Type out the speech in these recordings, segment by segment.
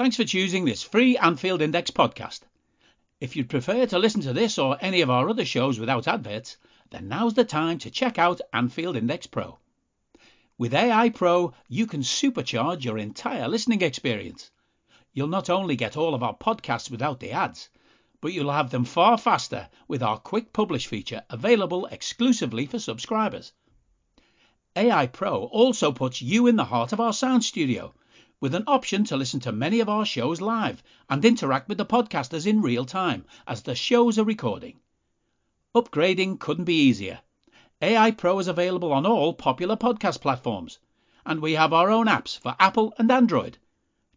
Thanks for choosing this free Anfield Index podcast. If you'd prefer to listen to this or any of our other shows without adverts, then now's the time to check out Anfield Index Pro. With AI Pro, you can supercharge your entire listening experience. You'll not only get all of our podcasts without the ads, but you'll have them far faster with our quick publish feature available exclusively for subscribers. AI Pro also puts you in the heart of our sound studio, with an option to listen to many of our shows live and interact with the podcasters in real time as the shows are recording. Upgrading couldn't be easier. AI Pro is available on all popular podcast platforms, and we have our own apps for Apple and Android.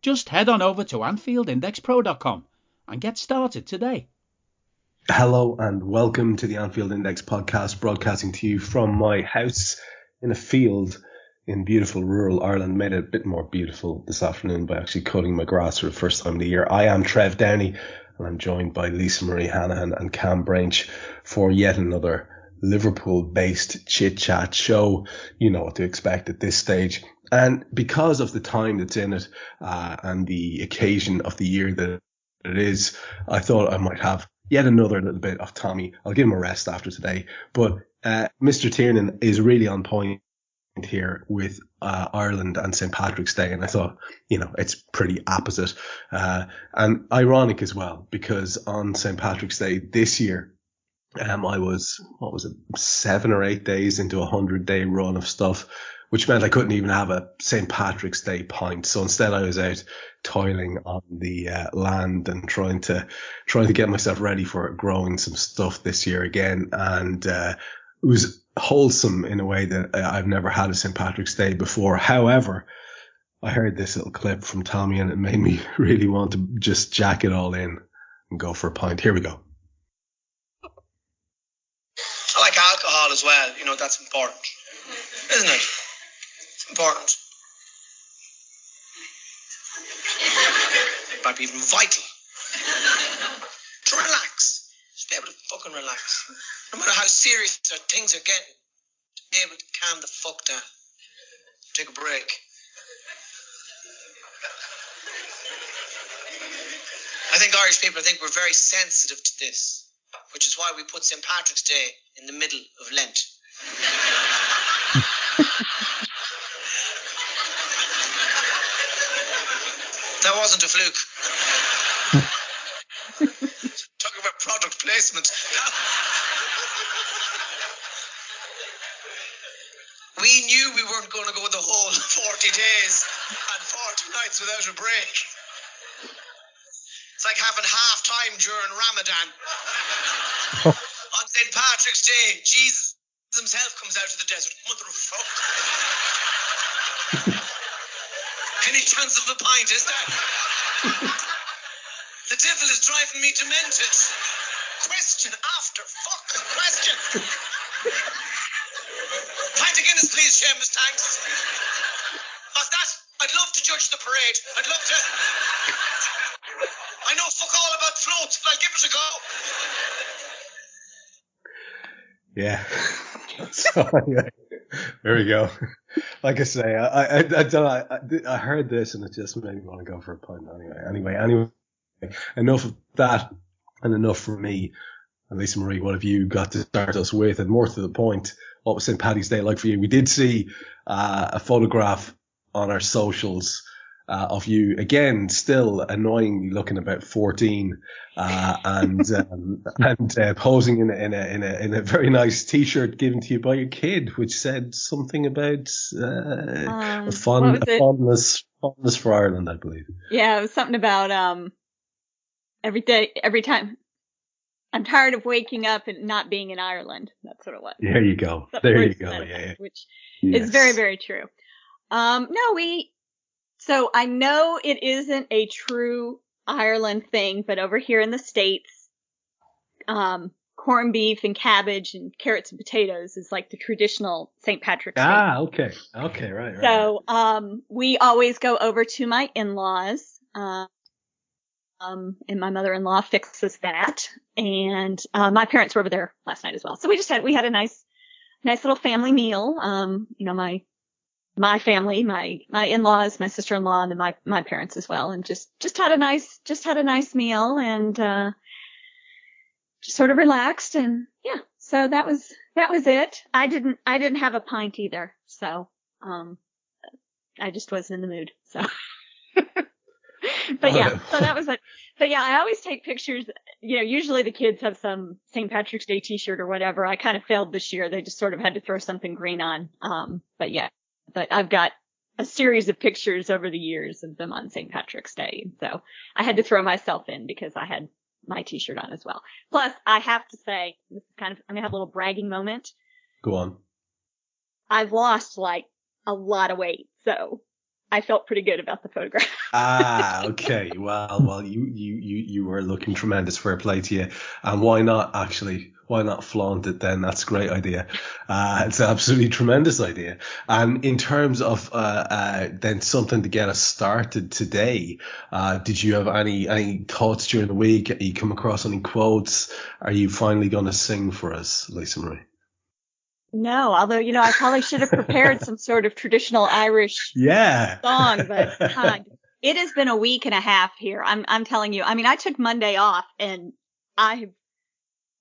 Just head on over to AnfieldIndexPro.com and get started today. Hello and welcome to the Anfield Index Podcast, broadcasting to you from my house in a field in beautiful rural Ireland. Made it a bit more beautiful this afternoon by actually cutting my grass for the first time of the year. I am Trev Downey, and I'm joined by Marie Hanahan and Kam Brainch for yet another Liverpool-based chit-chat show. You know what to expect at this stage. And because of the time that's in it and the occasion of the year that it is, I thought I might have yet another little bit of Tommy. I'll give him a rest after today. But Mr. Tiernan is really on point here with Ireland and St. Patrick's Day, and I thought, it's pretty opposite and ironic as well, because on St. Patrick's Day this year, I was 7 or 8 days into a 100-day run of stuff, which meant I couldn't even have a St. Patrick's Day pint. So instead I was out toiling on the land and trying to get myself ready for growing some stuff this year again. And it was wholesome in a way that I've never had a St. Patrick's Day before. However, I heard this little clip from Tommy and it made me really want to just jack it all in and go for a pint. Here we go. I like alcohol as well. That's important, isn't it? It's important. It might be even vital to relax. Just be able to fucking relax. No matter how serious things are getting, to be able to calm the fuck down. Take a break. I think Irish people we're very sensitive to this, which is why we put St. Patrick's Day in the middle of Lent. That wasn't a fluke. Talking about product placement. We knew we weren't going to go the whole 40 days and 40 nights without a break. It's like having half time during Ramadan. On St. Patrick's Day, Jesus himself comes out of the desert. Motherfucker. Any chance of a pint, is there? The devil is driving me demented. Question after fucking question. Pint of Guinness, please, Seamus, thanks. What's that? I'd love to judge the parade. I'd love to. I know fuck all about floats, but I'll give it a go. Yeah. So anyway, there we go. Like I say, I don't know. I heard this and it just made me want to go for a pint. Anyway, enough of that and enough for me. And Lisa Marie, what have you got to start us with? And more to the point, what was St. Paddy's Day like for you? We did see a photograph on our socials of you, again, still annoyingly looking about 14, and posing in a very nice T-shirt given to you by your kid, which said something about a fondness for Ireland, I believe. Yeah, it was something about every time. I'm tired of waking up and not being in Ireland. That's what it was. There you go. Yeah. Which is very, very true. So I know it isn't a true Ireland thing, but over here in the States, corned beef and cabbage and carrots and potatoes is like the traditional St. Patrick's Day. Ah, okay. Okay, right. So, we always go over to my in-laws, and my mother-in-law fixes that. And, my parents were over there last night as well. So we had a nice little family meal. my family, my in-laws, my sister-in-law, and then my parents as well, and just had a nice meal and just sort of relaxed, and yeah, so that was it. I didn't have a pint either, so I just wasn't in the mood. So, but yeah, so that was it. But yeah, I always take pictures. You know, usually the kids have some St. Patrick's Day T-shirt or whatever. I kind of failed this year. They just sort of had to throw something green on. But yeah, but I've got a series of pictures over the years of them on St. Patrick's Day. So I had to throw myself in because I had my T-shirt on as well. Plus, I have to say, this is I'm going to have a little bragging moment. Go on. I've lost like a lot of weight, so I felt pretty good about the photograph. Okay. Well, you were looking tremendous. Fair play to you. And why not flaunt it then? That's a great idea. It's an absolutely tremendous idea. And in terms of, then something to get us started today, did you have any thoughts during the week? You come across any quotes? Are you finally going to sing for us, Lisa Marie? No, although, you know, I probably should have prepared some sort of traditional Irish song, but God, it has been a week and a half here. I'm telling you. I mean, I took Monday off and I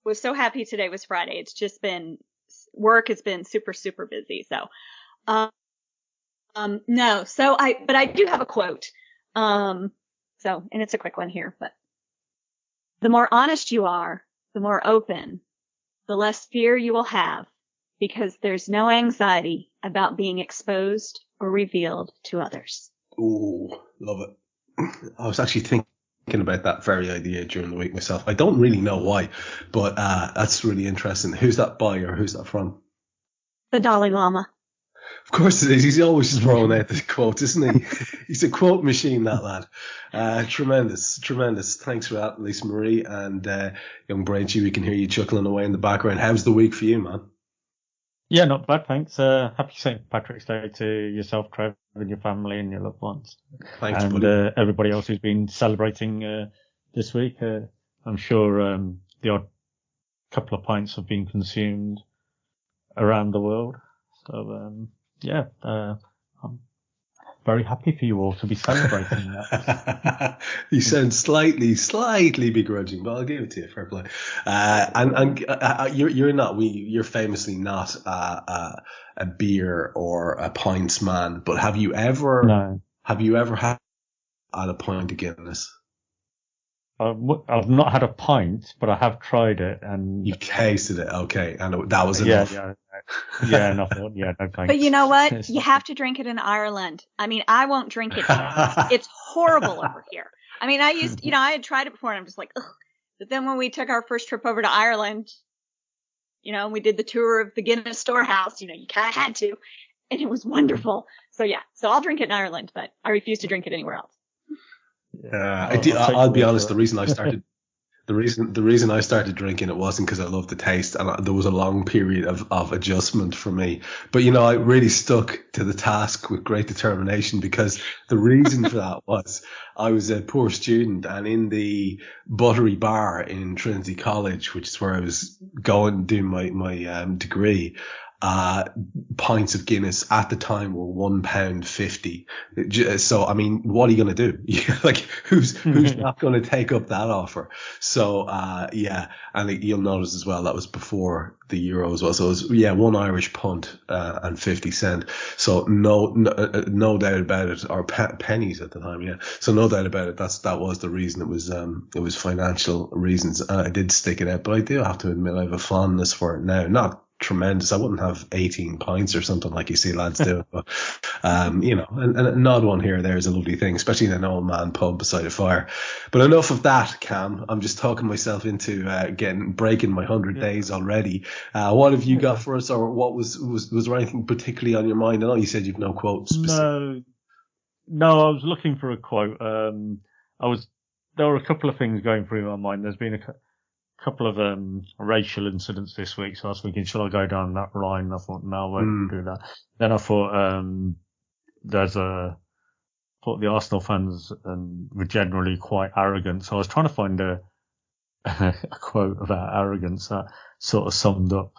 was so happy today was Friday. It's just been, work has been super, super busy. So, no, but I do have a quote. And it's a quick one here, but the more honest you are, the more open, the less fear you will have. Because there's no anxiety about being exposed or revealed to others. Ooh, love it. I was actually thinking about that very idea during the week myself. I don't really know why, but that's really interesting. Who's that by or who's that from? The Dalai Lama. Of course it is. He's always throwing out the quotes, isn't he? He's a quote machine, that lad. Tremendous. Thanks for that, Lisa Marie. And young Brainch, we can hear you chuckling away in the background. How's the week for you, man? Yeah, not bad, thanks. Happy St. Patrick's Day to yourself, Trev, and your family and your loved ones. Thanks, and buddy. Everybody else who's been celebrating this week. I'm sure the odd couple of pints have been consumed around the world. So, I'm very happy for you all to be celebrating that. You sound slightly begrudging, but I'll give it to you. Fair play. You're famously not a beer or a pints man, but have you ever had a pint of Guinness? I've not had a pint, but I have tried it, and you've tasted it. Okay, and that was enough. Yeah, enough. Yeah, no thanks. But you know what? You have to drink it in Ireland. I mean, I won't drink it here. It's horrible over here. I mean, I had tried it before, and I'm just like, ugh. But then when we took our first trip over to Ireland, we did the tour of the Guinness storehouse. You kind of had to, and it was wonderful. So I'll drink it in Ireland, but I refuse to drink it anywhere else. I'll be honest. The reason I started drinking it wasn't because I loved the taste, and there was a long period of adjustment for me. But I really stuck to the task with great determination, because the reason for that was I was a poor student, and in the Buttery Bar in Trinity College, which is where I was going doing my degree. Pints of Guinness at the time were £1.50. So, I mean, what are you going to do? Like, who's not going to take up that offer? So, and you'll notice as well, that was before the euro as well. So it was, one Irish punt, and 50 cent. So no doubt about it, or pennies at the time. Yeah. So no doubt about it. That was the reason. It was financial reasons. I did stick it out, but I do have to admit I have a fondness for it now. Not tremendous. I wouldn't have 18 pints or something like you see lads do, but and an odd one here or there is a lovely thing, especially in an old man pub beside a fire. But enough of that, Cam. I'm just talking myself into breaking my 100 days already. What have you got for us, or what was there anything particularly on your mind? I know you said you've no quotes. No, I was looking for a quote. There were a couple of things going through my mind. There's been a couple of racial incidents this week, so I was thinking, should I go down that line? I thought, no, I won't do that. Then I thought the Arsenal fans were generally quite arrogant, so I was trying to find a quote about arrogance that sort of summed up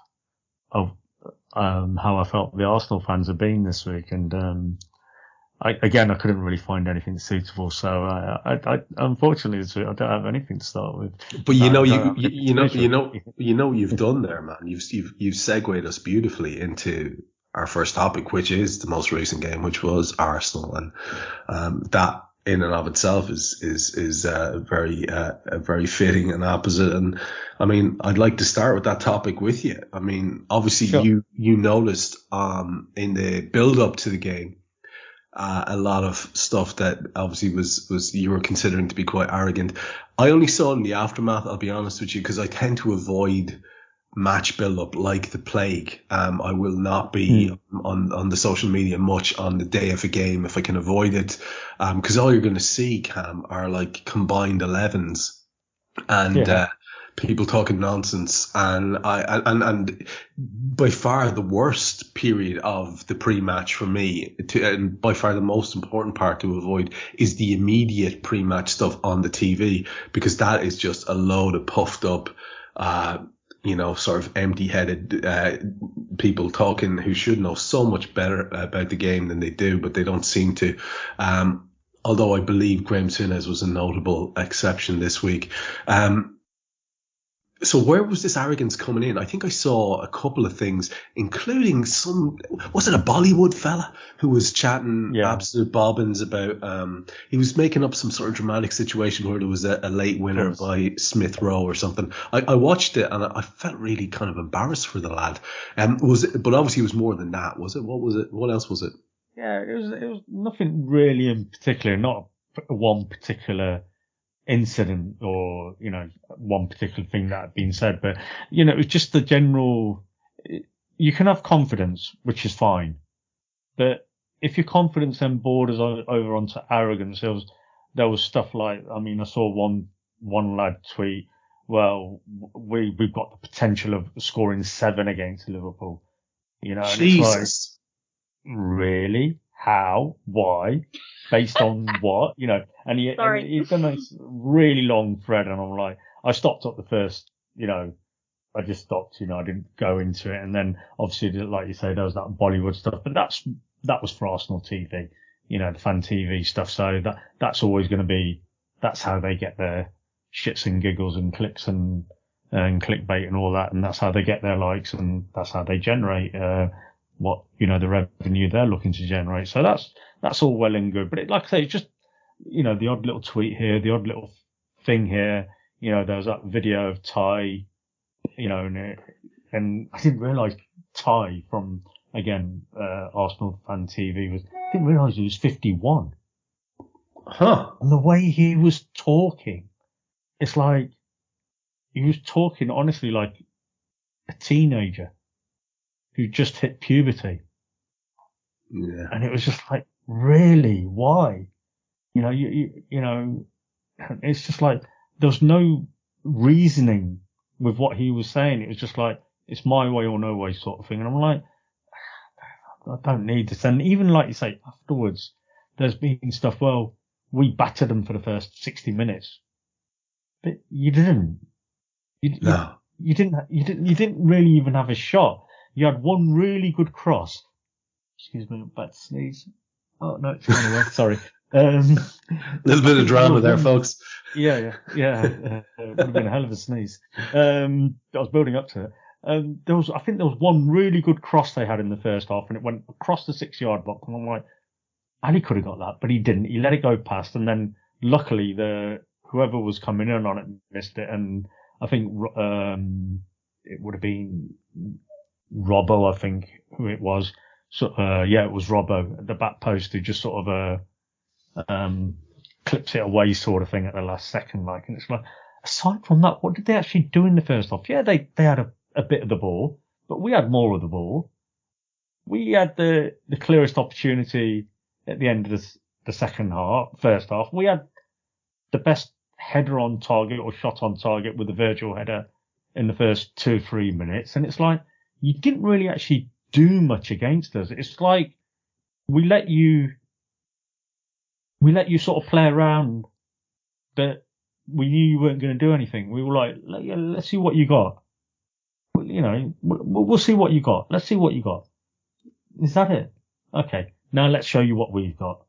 of how I felt the Arsenal fans have been this week, and I couldn't really find anything suitable, so I unfortunately this week I don't have anything to start with. But you know you've done there, man. You've segued us beautifully into our first topic, which is the most recent game, which was Arsenal, and that in and of itself is very fitting and opposite. And I mean, I'd like to start with that topic with you. I mean, obviously sure. you noticed in the build up to the game a lot of stuff that obviously was you were considering to be quite arrogant. I only saw it in the aftermath, I'll be honest with you, because I tend to avoid match build up like the plague. I will not be on the social media much on the day of a game if I can avoid it, because all you're going to see, Kam, are like combined 11s and people talking nonsense, and by far the worst period of the pre-match for me, and by far the most important part to avoid, is the immediate pre-match stuff on the TV, because that is just a load of puffed up, sort of empty-headed people talking who should know so much better about the game than they do, but they don't seem to. Although I believe Graham Souness was a notable exception this week. So where was this arrogance coming in? I think I saw a couple of things, including was it a Bollywood fella who was chatting absolute bobbins about, he was making up some sort of dramatic situation where there was a late winner by Smith Rowe or something. I watched it and I felt really kind of embarrassed for the lad. But obviously it was more than that, was it? What was it? What else was it? Yeah, it was nothing really in particular, not one particular incident or, one particular thing that had been said, but, it was just the general, you can have confidence, which is fine. But if your confidence then borders over onto arrogance, there was stuff like, I mean, I saw one lad tweet, well, we've got the potential of scoring 7 against Liverpool, and Jesus. It's like, really? How? Why? Based on what? And he's done this really long thread, and I'm like, I stopped at the first, I just stopped, I didn't go into it. And then obviously, like you say, there was that Bollywood stuff, but that was for Arsenal TV, the fan TV stuff. So that's always going to be, that's how they get their shits and giggles and clicks and clickbait and all that. And that's how they get their likes, and that's how they generate, what, the revenue they're looking to generate. So that's all well and good. But like I say, it's just, the odd little tweet here, the odd little thing here. There was that video of Ty, and I didn't realise Ty from, again, Arsenal fan TV didn't realise he was 51. Huh. And the way he was talking, it's like, he was talking honestly like a teenager who just hit puberty. Yeah. And it was just like, really? Why? It's just like, there was no reasoning with what he was saying. It was just like, it's my way or no way sort of thing. And I'm like, I don't need this. And even like you say, afterwards, there's been stuff, well, we battered them for the first 60 minutes. But you didn't. No. You didn't really even have a shot. You had one really good cross. Excuse me, I'm about to sneeze. Oh, no, it's gone away. Sorry. A little bit of drama there, folks. Yeah. It would have been a hell of a sneeze. I was building up to it. I think there was one really good cross they had in the first half, and it went across the 6-yard box, and I'm like, Ali could have got that, but he didn't. He let it go past, and then luckily whoever was coming in on it missed it, and I think it would have been Robbo, I think, who it was. So, it was Robbo at the back post who just sort of, clips it away sort of thing at the last second, like, and it's like, aside from that, what did they actually do in the first half? Yeah, they had a bit of the ball, but we had more of the ball. We had the clearest opportunity at the end of the first half. We had the best header on target or shot on target with the Virgil header in the first 2-3 minutes. And it's like, you didn't really actually do much against us. It's like, we let you sort of play around, but we knew you weren't going to do anything. We were like, let's see what you got. you know, we'll see what you got. Let's see what you got. Is that it? Okay. Now let's show you what we've got.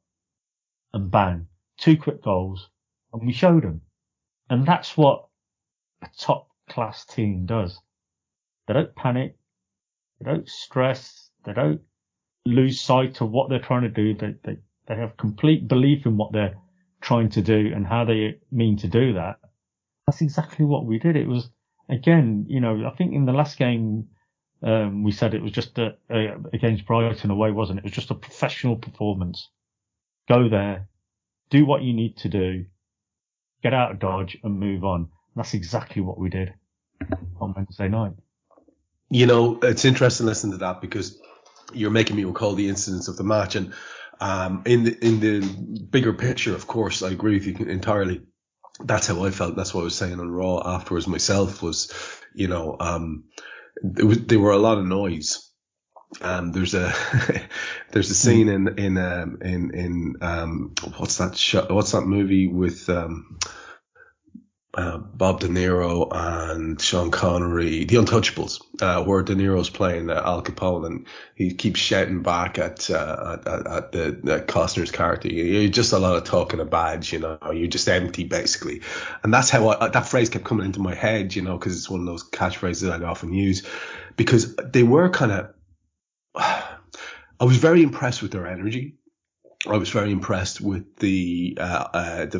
And bang, 2 quick goals, and we showed them. And that's what a top class team does. They don't panic. They don't stress. They don't lose sight of what they're trying to do. They have complete belief in what they're trying to do and how they mean to do that. That's exactly what we did. It was, again, you know, I think in the last game, we said it was just against Brighton away, wasn't it? It was just a professional performance. Go there, do what you need to do, get out of Dodge and move on. And that's exactly what we did on Wednesday night. You know, it's interesting listening to that because you're making me recall the incidents of the match. And in the bigger picture, of course, I agree with you entirely. That's how I felt. That's what I was saying on Raw afterwards myself was, you know, there were a lot of noise. There's a scene in what's that show? What's that movie with Bob De Niro and Sean Connery, The Untouchables, where De Niro's playing Al Capone and he keeps shouting back at the Costner's character. You're just a lot of talking a badge, you know. You're just empty, basically. And that's how that phrase kept coming into my head, you know, because it's one of those catchphrases that I'd often use, because they were kind of. I was very impressed with their energy. I was very impressed with the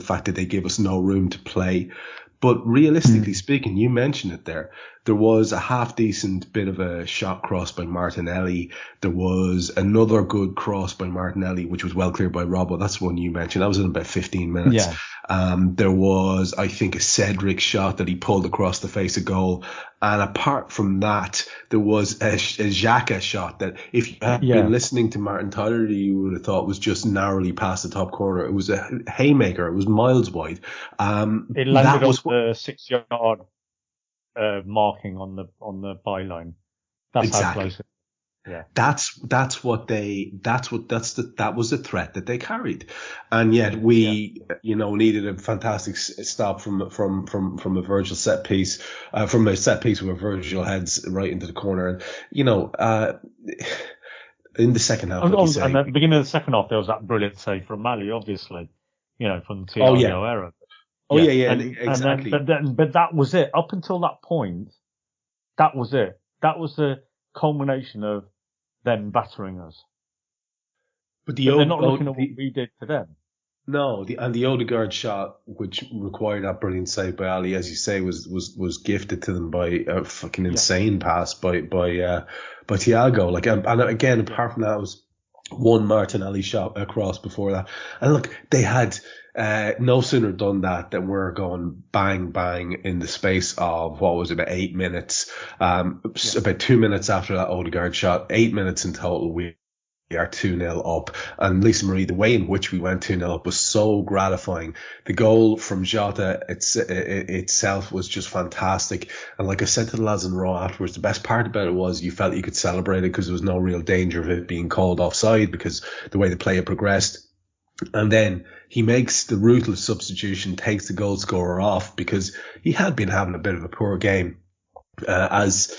fact that they gave us no room to play. But realistically speaking, you mentioned it there. There was a half decent bit of a shot cross by Martinelli. There was another good cross by Martinelli, which was well cleared by Robbo. That's one you mentioned. That was in about 15 minutes. Yeah. There was, I think, a Cedric shot that he pulled across the face of goal. And apart from that, there was a Xhaka shot that if you had been listening to Martin Tyler, you would have thought was just narrowly past the top corner. It was a haymaker. It was miles wide. It landed on the 6-yard marking on the byline. That's exactly how close it. Yeah. That was the threat that they carried. And yet we, you know, needed a fantastic stop from a Virgil set piece, from a set piece where Virgil heads right into the corner. And, you know, in the second half, and at the beginning of the second half, there was that brilliant save from Mali, obviously, you know, from the Thiago era. Exactly. But that was it. Up until that point, that was it. That was the culmination of them battering us. But they're not looking at what we did to them. No, the Odegaard shot, which required that brilliant save by Ali, as you say, was gifted to them by a fucking insane pass by Thiago. Like, and again, apart from that, it was one Martinelli shot across before that. And look, they had no sooner done that than we're going bang, bang in the space of, what was it, about 8 minutes. About 2 minutes after that Odegaard shot, 8 minutes in total, we are 2-0 up. And Lisa Marie, the way in which we went 2-0 up was so gratifying. The goal from Jota itself was just fantastic. And like I said to the lads in Raw afterwards, the best part about it was you felt you could celebrate it because there was no real danger of it being called offside because the way the play had progressed. And then he makes the ruthless substitution, takes the goal scorer off because he had been having a bit of a poor game. As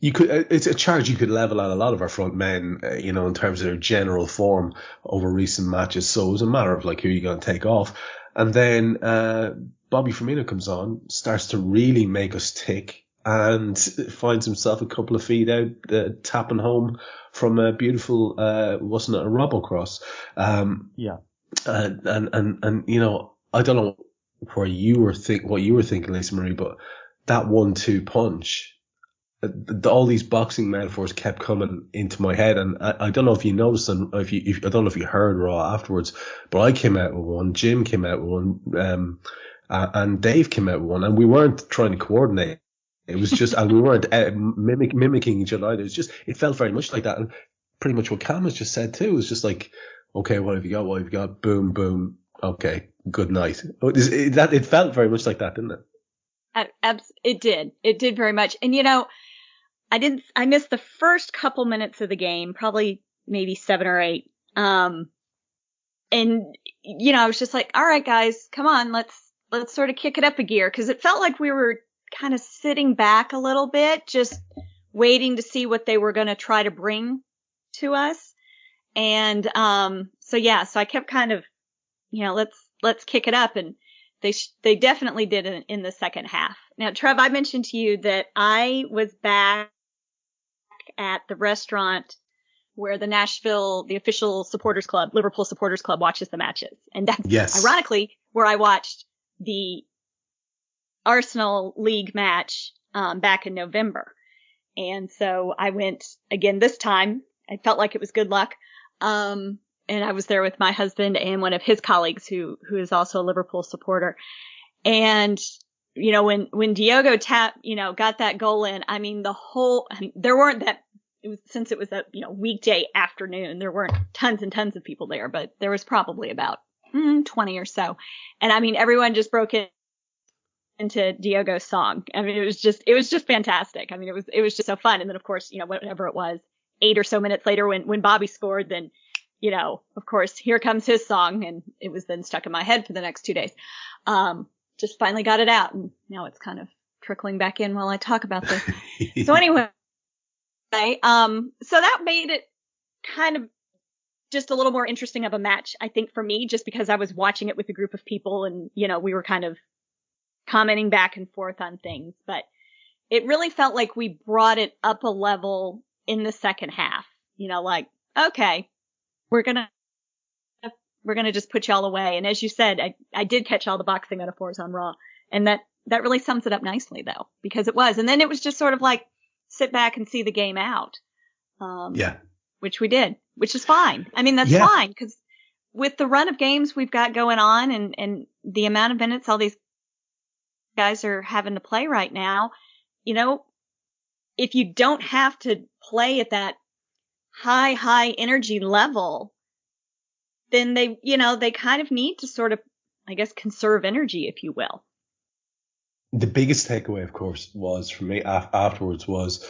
you could, it's a charge you could level at a lot of our front men, you know, in terms of their general form over recent matches. So it was a matter of like, who are you going to take off? And then Bobby Firmino comes on, starts to really make us tick, and finds himself a couple of feet out, tapping home from a beautiful, wasn't it a Robbo cross? And you know, I don't know what you were thinking, Lisa Marie, but that 1-2 punch, all these boxing metaphors kept coming into my head, and I don't know if you noticed, and I don't know if you heard Raw afterwards, but I came out with one, Jim came out with one, and Dave came out with one, and we weren't trying to coordinate. It was just, and we weren't mimicking each other either. It's just, it felt very much like that, and pretty much what Kam has just said too was just like, okay, what have you got? What have you got? Boom, boom. Okay, good night. It felt very much like that, didn't it? It did. It did very much. And you know, I missed the first couple minutes of the game, probably maybe 7 or 8. And you know, I was just like, all right, guys, come on, let's sort of kick it up a gear. Cause it felt like we were kind of sitting back a little bit, just waiting to see what they were going to try to bring to us. And, so I kept kind of, let's kick it up. And they definitely did it in the second half. Now, Trev, I mentioned to you that I was back at the restaurant where the official supporters club, Liverpool supporters club, watches the matches. And that's ironically where I watched the Arsenal League match, back in November. And so I went again this time. I felt like it was good luck. And I was there with my husband and one of his colleagues who is also a Liverpool supporter. And, when Diogo got that goal in, there weren't since it was a, weekday afternoon, there weren't tons and tons of people there, but there was probably about 20 or so. And everyone just broke into Diogo's song. It was just fantastic. It was just so fun. And then of course, whatever it was, 8 or so minutes later when Bobby scored, then, of course, here comes his song. And it was then stuck in my head for the next 2 days. Just finally got it out. And now it's kind of trickling back in while I talk about this. So anyway, so that made it kind of just a little more interesting of a match, I think, for me, just because I was watching it with a group of people and, we were kind of commenting back and forth on things. But it really felt like we brought it up a level in the second half, okay, we're going to just put y'all away. And as you said, I did catch all the boxing metaphors on Raw. And that really sums it up nicely, though, because it was. And then it was just sort of like sit back and see the game out. Which we did, which is fine. That's fine, because with the run of games we've got going on and the amount of minutes all these guys are having to play right now, if you don't have to play at that high energy level, then they kind of need to sort of, I guess, conserve energy, if you will. The biggest takeaway, of course, was for me afterwards was,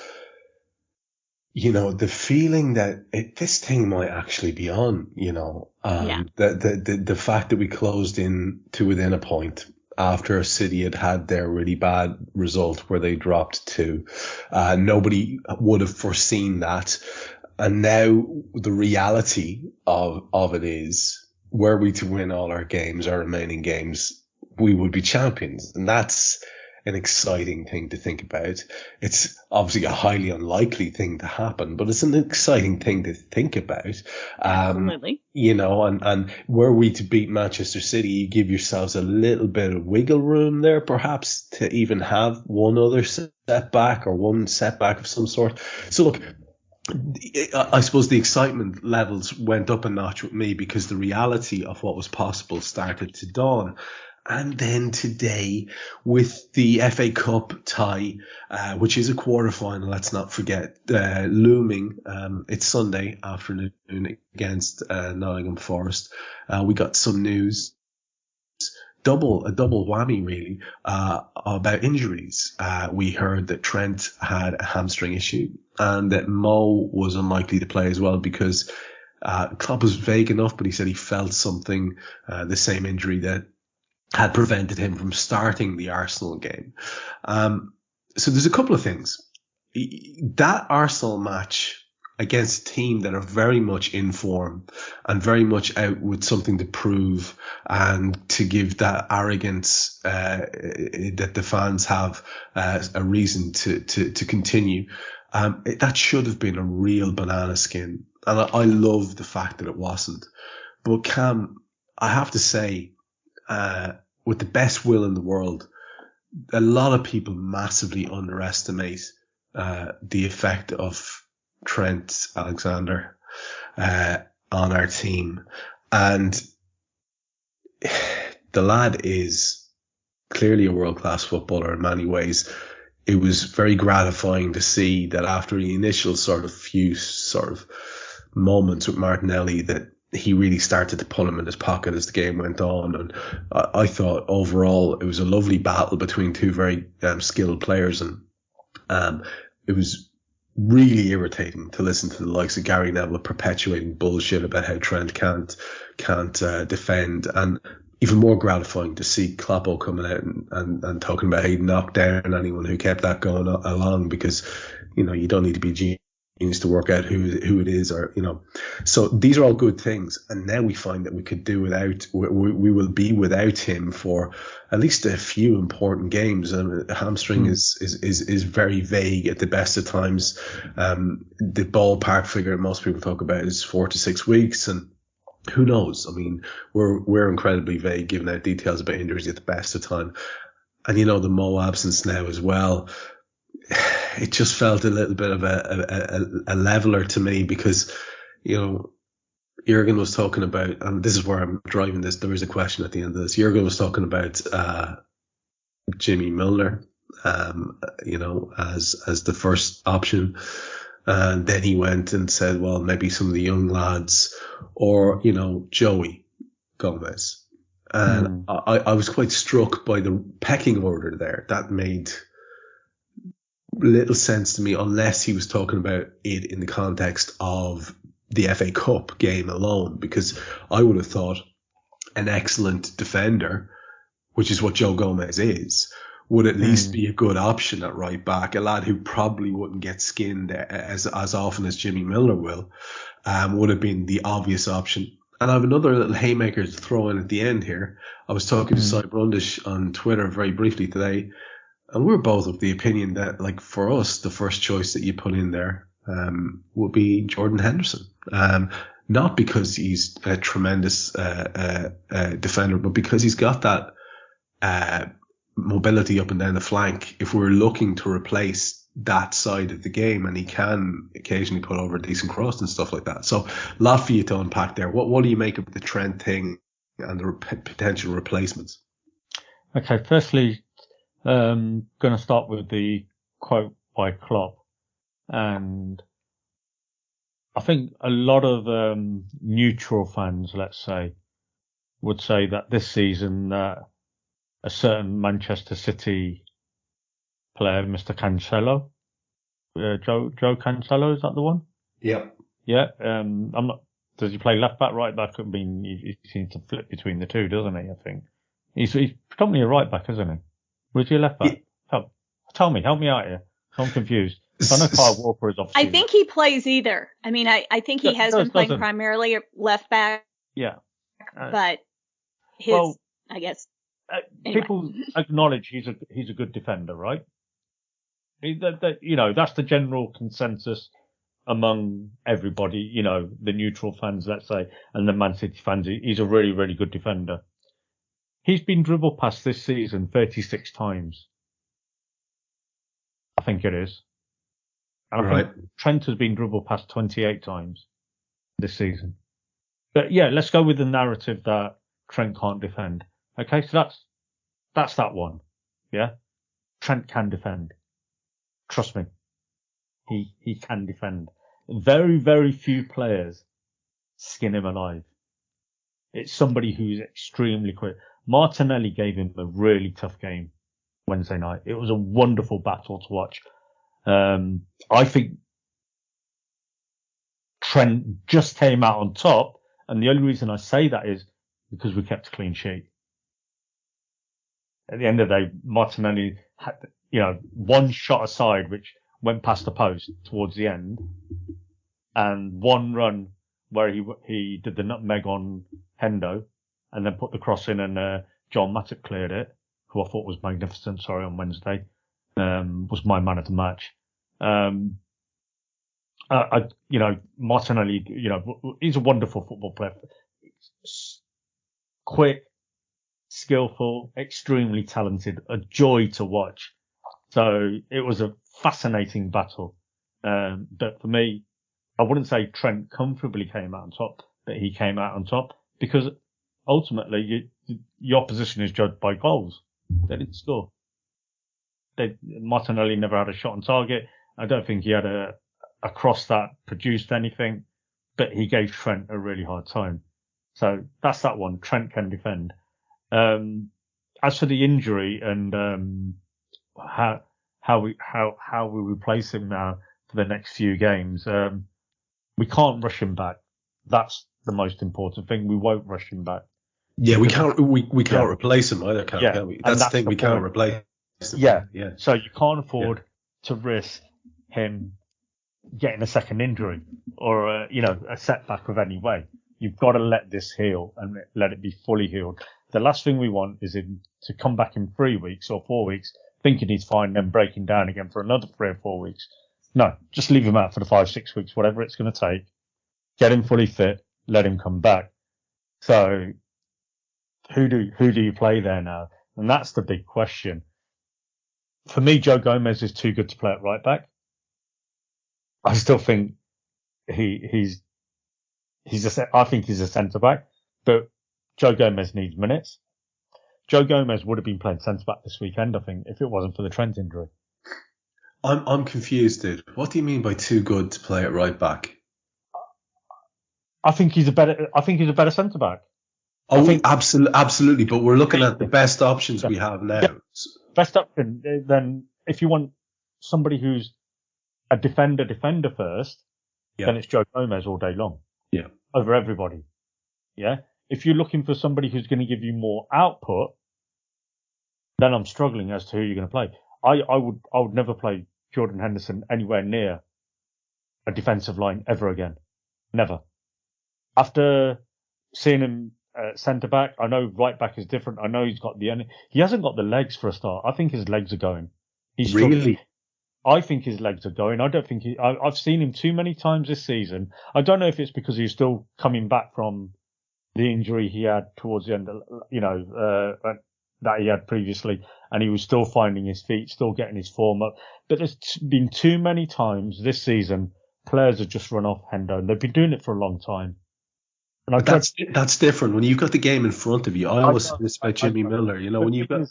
the feeling that this thing might actually be on, the fact that we closed in to within a point after City had their really bad result where they dropped 2. Nobody would have foreseen that. And now the reality of it is, were we to win all our remaining games, we would be champions. And that's an exciting thing to think about. It's obviously a highly unlikely thing to happen, but it's an exciting thing to think about. Absolutely. And were we to beat Manchester City, you give yourselves a little bit of wiggle room there, perhaps, to even have one other setback or one setback of some sort. So look, I suppose the excitement levels went up a notch with me because the reality of what was possible started to dawn. And then today, with the FA Cup tie, which is a quarter-final, let's not forget, looming, it's Sunday afternoon against Nottingham Forest. We got some news, a double whammy really, about injuries. We heard that Trent had a hamstring issue and that Mo was unlikely to play as well because Klopp was vague enough, but he said he felt something, the same injury that had prevented him from starting the Arsenal game. So there's a couple of things. That Arsenal match against a team that are very much in form and very much out with something to prove and to give that arrogance that the fans have a reason to continue. That should have been a real banana skin. And I love the fact that it wasn't. But Kam, I have to say, with the best will in the world, a lot of people massively underestimate the effect of Trent Alexander on our team. And the lad is clearly a world-class footballer in many ways. It was very gratifying to see that after the initial few moments with Martinelli, that he really started to pull him in his pocket as the game went on. And I thought overall it was a lovely battle between two very skilled players. And it was really irritating to listen to the likes of Gary Neville perpetuating bullshit about how Trent can't defend. And even more gratifying to see Kloppo coming out and talking about how he knocked down anyone who kept that going along, because you don't need to be genius to work out who it is, or so these are all good things. And now we find that we could do without, we will be without him for at least a few important games. And hamstring is very vague at the best of times. The ballpark figure most people talk about is 4 to 6 weeks, and who knows? I mean, we're incredibly vague giving out details about injuries at the best of time. And the Mo absence now as well, it just felt a little bit of a leveler to me, because Jurgen was talking about, and this is where I'm driving this, there is a question at the end of this. Jurgen was talking about Jimmy Milner, as the first option. And then he went and said, well, maybe some of the young lads, or, Joey Gomez. And I was quite struck by the pecking order there. That made little sense to me, unless he was talking about it in the context of the FA Cup game alone, because I would have thought an excellent defender, which is what Joe Gomez is, would at least be a good option at right back. A lad who probably wouldn't get skinned as often as Jimmy Milner will, would have been the obvious option. And I have another little haymaker to throw in at the end here. I was talking to Cy Brundish on Twitter very briefly today, and we were both of the opinion that, like, for us, the first choice that you put in there would be Jordan Henderson. Not because he's a tremendous defender, but because he's got that mobility up and down the flank. If we're looking to replace that side of the game, and he can occasionally put over a decent cross and stuff like that. So, a lot for you to unpack there. What do you make of the Trent thing and the potential replacements? Okay, firstly, going to start with the quote by Klopp, and I think a lot of neutral fans, let's say, would say that this season a certain Manchester City player, Mr. Cancelo, Joe Cancelo, is that the one? Yep. Yeah. I'm not. Does he play left back, right back? I mean, he seems to flip between the two, doesn't he? I think he's predominantly a right back, isn't he? Was he a left back? Tell me, help me out here. I'm confused. I know Kyle Walker is obviously. I think he plays either. I mean, I think he has been playing primarily left back. Yeah. But I guess. Anyway. People acknowledge he's a good defender, right? That's the general consensus among everybody, the neutral fans, let's say, and the Man City fans. He's a really, really good defender. He's been dribbled past this season 36 times. I think it is. And I think Trent has been dribbled past 28 times this season. But yeah, let's go with the narrative that Trent can't defend. Okay, so that's that one. Yeah. Trent can defend. Trust me. He can defend. Very, very few players skin him alive. It's somebody who's extremely quick. Martinelli gave him a really tough game Wednesday night. It was a wonderful battle to watch. I think Trent just came out on top, and the only reason I say that is because we kept a clean sheet. At the end of the day, Martinelli had, one shot aside, which went past the post towards the end, and one run where he did the nutmeg on Hendo, and then put the cross in, and John Matip cleared it, who I thought was magnificent. Sorry, on Wednesday, was my man of the match. Martinelli, he's a wonderful football player, quick, skillful, extremely talented, a joy to watch. So it was a fascinating battle. But for me, I wouldn't say Trent comfortably came out on top, but he came out on top because ultimately your opposition is judged by goals. They didn't score. Martinelli never had a shot on target. I don't think he had a cross that produced anything, but he gave Trent a really hard time. So that's that one. Trent can defend. As for the injury and how we replace him now for the next few games, we can't rush him back. That's the most important thing. We won't rush him back. Yeah, we can't replace him either, can we? That's the thing. We can't replace him. Yeah. So you can't afford to risk him getting a second injury or a setback of any way. You've got to let this heal and let it be fully healed. The last thing we want is him to come back in 3 weeks or 4 weeks thinking he's fine, then breaking down again for another 3 or 4 weeks. No, just leave him out for the 5-6 weeks, whatever it's going to take. Get him fully fit, let him come back. So who do you play there now? And that's the big question. For me, Joe Gomez is too good to play at right back. I still think he's a centre back, but Joe Gomez needs minutes. Joe Gomez would have been playing centre back this weekend, I think, if it wasn't for the Trent injury. I'm confused, dude. What do you mean by too good to play at right back? I think he's a better centre back. Absolutely. But we're looking at the best options we have now. Yeah, best option. Then, if you want somebody who's a defender first, then it's Joe Gomez all day long. Yeah. Over everybody. Yeah. If you're looking for somebody who's going to give you more output, then I'm struggling as to who you're going to play. I would never play Jordan Henderson anywhere near a defensive line ever again. Never. After seeing him centre back, I know right back is different. I know he hasn't got the legs for a start. I think his legs are going. He's really. I think his legs are going. I don't think I've seen him too many times this season. I don't know if it's because he's still coming back from the injury he had towards the end, that he had previously, and he was still finding his feet, still getting his form up. But there's been too many times this season players have just run off Hendo, and they've been doing it for a long time. And that's different when you've got the game in front of you. I always say this about Jimmy Miller. When you've got.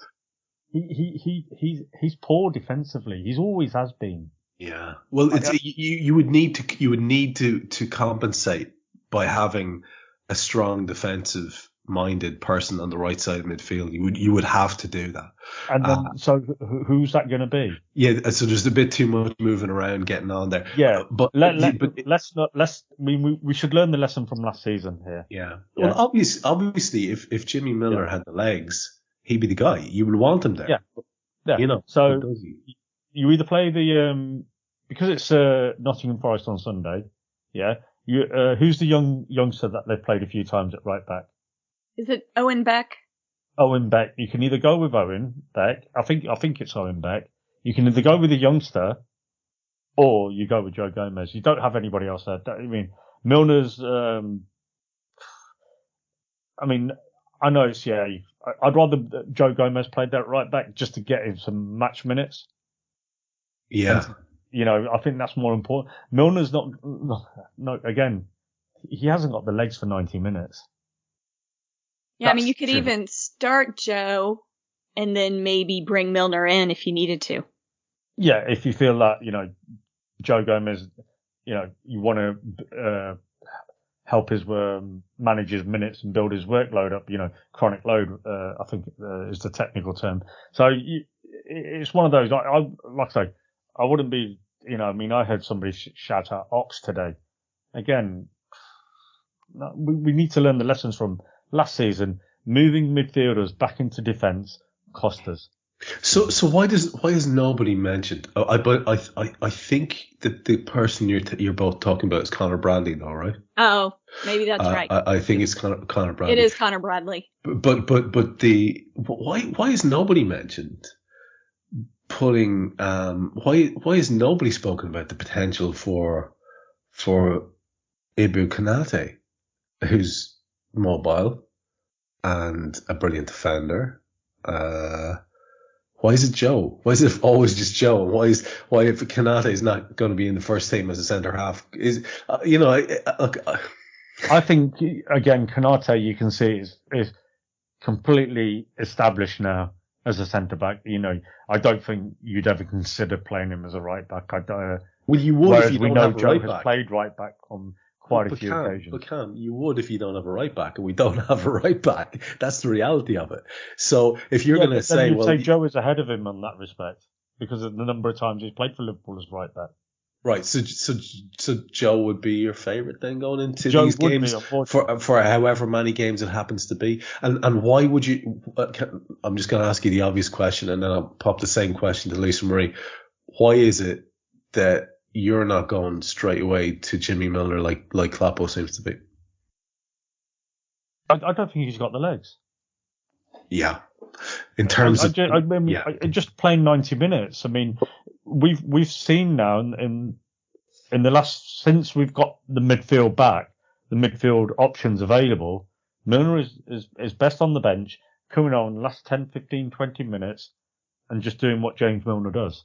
He's poor defensively. He's always has been. Yeah. Well, you would need to compensate by having a strong defensive minded person on the right side of midfield. You would have to do that. And then, so who's that going to be? Yeah. So there's a bit too much moving around, getting on there. Yeah. We should learn the lesson from last season here. Yeah. Well, obviously, if Jimmy Miller had the legs, he'd be the guy. You would want him there. Yeah. So you either play because it's Nottingham Forest on Sunday. Yeah. Who's the youngster that they've played a few times at right back? Is it Owen Beck? Owen Beck. You can either go with Owen Beck. I think it's Owen Beck. You can either go with a youngster or you go with Joe Gomez. You don't have anybody else there. I mean, Milner's, I know it's, I'd rather Joe Gomez played that right back just to get him some match minutes. Yeah. And, I think that's more important. Milner's not, again, he hasn't got the legs for 90 minutes. Yeah, you could even start Joe and then maybe bring Milner in if you needed to. Yeah, if you feel that, Joe Gomez, you want to help his manage his minutes and build his workload up, chronic load, I think is the technical term. So it's one of those, like I say, I wouldn't be, I heard somebody shout out Ox today. Again, we need to learn the lessons from last season. Moving midfielders back into defence cost us. So why is nobody mentioned? I think that the person you're both talking about is Connor Bradley, though, right? Oh, maybe that's right. I think it's Connor Bradley. It is Connor Bradley. But why is nobody mentioned? Why is nobody spoken about the potential for Ibu Konate, who's mobile and a brilliant defender? Why is it Joe? Why is it always just Joe? Why if Konate is not going to be in the first team as a centre half? I think again, Konate you can see is completely established now as a centre back. I don't think you'd ever consider playing him as a right back. Well, you would if you don't have a Joe right back. Has played right back on quite a few occasions. But Kam, you would if you don't have a right back, and we don't have a right back. That's the reality of it. So if you're going to say, Joe is ahead of him on that respect because of the number of times he's played for Liverpool as right back. Right. So Joe would be your favourite then going into these games for however many games it happens to be. And why would you? I'm just going to ask you the obvious question, and then I'll pop the same question to Lisa Marie. Why is it that you're not going straight away to Jimmy Milner like Kloppo seems to be. I don't think he's got the legs. Yeah. In terms of just playing 90 minutes. I mean, we've seen now in the last, since we've got the midfield back, the midfield options available, Milner is best on the bench, coming on the last 10, 15, 20 minutes and just doing what James Milner does.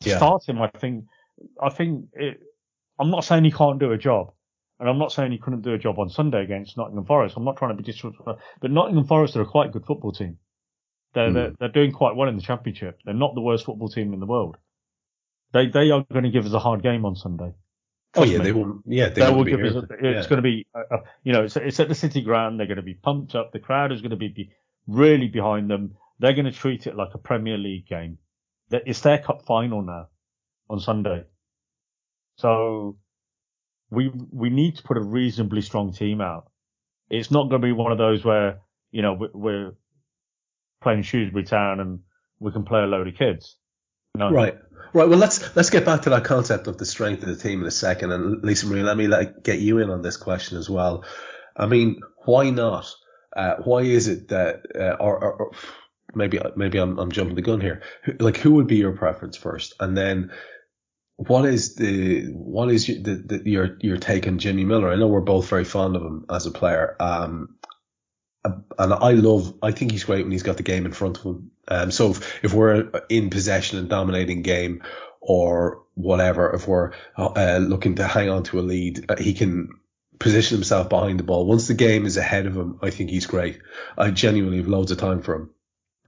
To start him, I think I'm not saying he can't do a job, and I'm not saying he couldn't do a job on Sunday against Nottingham Forest. I'm not trying to be disrespectful, but Nottingham Forest are a quite good football team. They're doing quite well in the Championship. They're not the worst football team in the world. They are going to give us a hard game on Sunday. Trust me. They won't. Yeah, they will give us. It's going to be, it's at the City Ground. They're going to be pumped up. The crowd is going to be really behind them. They're going to treat it like a Premier League game. It's their cup final now on Sunday. So we need to put a reasonably strong team out. It's not going to be one of those where, we're playing Shrewsbury Town and we can play a load of kids. No. Right. Well, let's get back to that concept of the strength of the team in a second. And Lisa Marie, let me get you in on this question as well. I mean, why not? Why is it that, or maybe I'm jumping the gun here. Like, who would be your preference first? And then what is your take on Jimmy Miller? I know we're both very fond of him as a player. And I think he's great when he's got the game in front of him. So if we're in possession and dominating game or whatever, if we're looking to hang on to a lead, he can position himself behind the ball. Once the game is ahead of him, I think he's great. I genuinely have loads of time for him.